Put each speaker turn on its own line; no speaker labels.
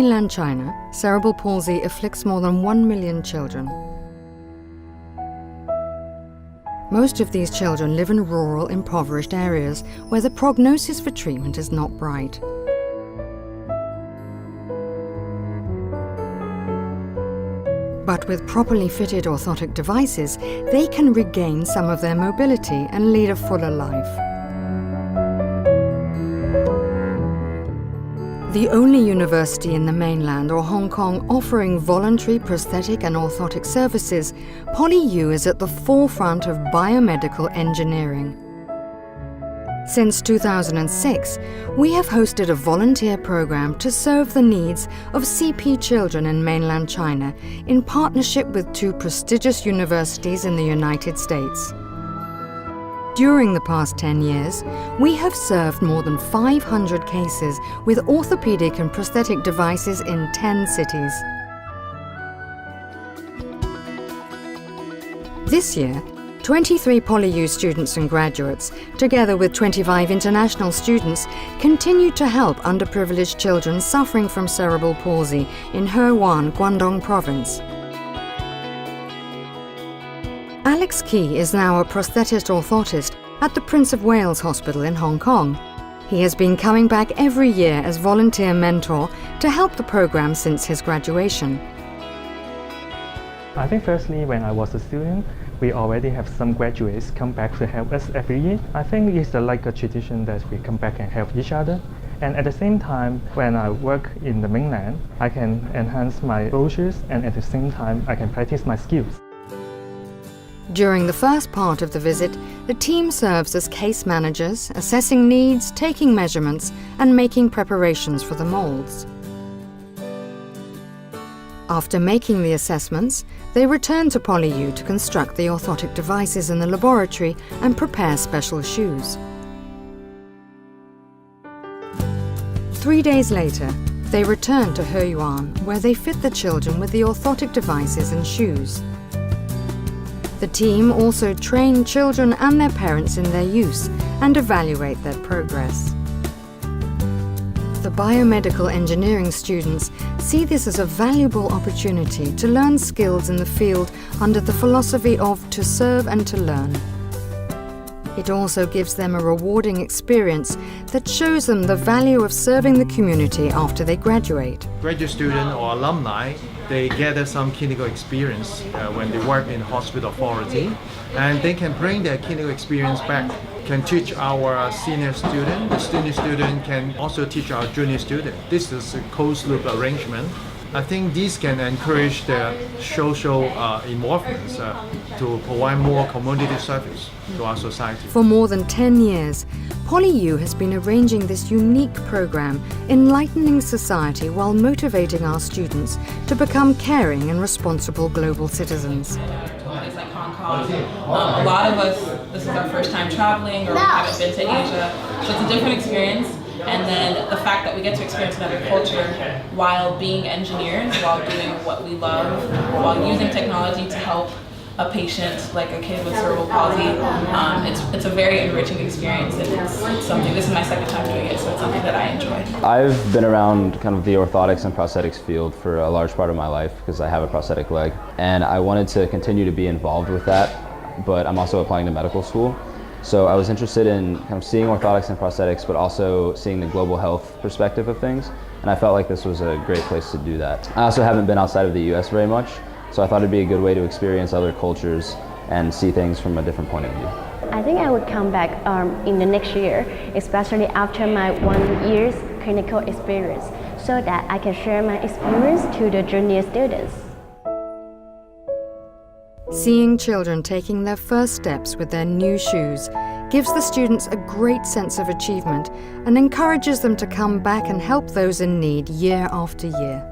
mainland China, cerebral palsy afflicts more than 1 million children. Most of these children live in rural, impoverished areas where the prognosis for treatment is not bright. But with properly fitted orthotic devices, they can regain some of their mobility and lead a fuller life. The only university in the mainland or Hong Kong offering voluntary prosthetic and orthotic services, PolyU is at the forefront of biomedical engineering. Since 2006, we have hosted a volunteer program to serve the needs of CP children in mainland China in partnership with 2 prestigious universities in the United States. During the past 10 years, we have served more than 500 cases with orthopaedic and prosthetic devices in 10 cities. This year, 23 PolyU students and graduates, together with 25 international students, continue to help underprivileged children suffering from cerebral palsy in Hewan, Guangdong Province. Alex Key is now a prosthetist orthotist at the Prince of Wales Hospital in Hong Kong. He has been coming back every year as volunteer mentor to help the program since his graduation.
I think firstly, when I was a student, we already have some graduates come back to help us every year. I think it's like a tradition that we come back and help each other. And at the same time, when I work in the mainland, I can enhance my brochures and at the same time, I can practice my skills.
During the first part of the visit, the team serves as case managers, assessing needs, taking measurements, and making preparations for the molds. After making the assessments, they return to PolyU to construct the orthotic devices in the laboratory and prepare special shoes. 3 days later, they return to Hewan, where they fit the children with the orthotic devices and shoes. The team also train children and their parents in their use and evaluate their progress. The biomedical engineering students see this as a valuable opportunity to learn skills in the field under the philosophy of to serve and to learn. It also gives them a rewarding experience that shows them the value of serving the community after they graduate.
Graduate student or alumni, they gather some clinical experience when they work in hospital authority, and they can bring their clinical experience back, can teach our senior student, the senior student can also teach our junior student. This is a closed loop arrangement. I think this can encourage the social involvement to provide more community service to our society.
For more than 10 years, PolyU has been arranging this unique program, enlightening society while motivating our students to become caring and responsible global citizens.
It's like Hong Kong. A lot of us, this is our first time traveling or we haven't been to Asia, so it's a different experience. And then the fact that we get to experience another culture while being engineers, while doing what we love, while using technology to help a patient like a kid with cerebral palsy, it's a very enriching experience, and it's something, this is my second time doing it, so it's something that I enjoy.
I've been around kind of the orthotics and prosthetics field for a large part of my life because I have a prosthetic leg, and I wanted to continue to be involved with that, but I'm also applying to medical school. So I was interested in kind of seeing orthotics and prosthetics, but also seeing the global health perspective of things. And I felt like this was a great place to do that. I also haven't been outside of the US very much, so I thought it'd be a good way to experience other cultures and see things from a different point of view.
I think I would come back in the next year, especially after my 1 year's clinical experience, so that I can share my experience to the junior students.
Seeing children taking their first steps with their new shoes gives the students a great sense of achievement and encourages them to come back and help those in need year after year.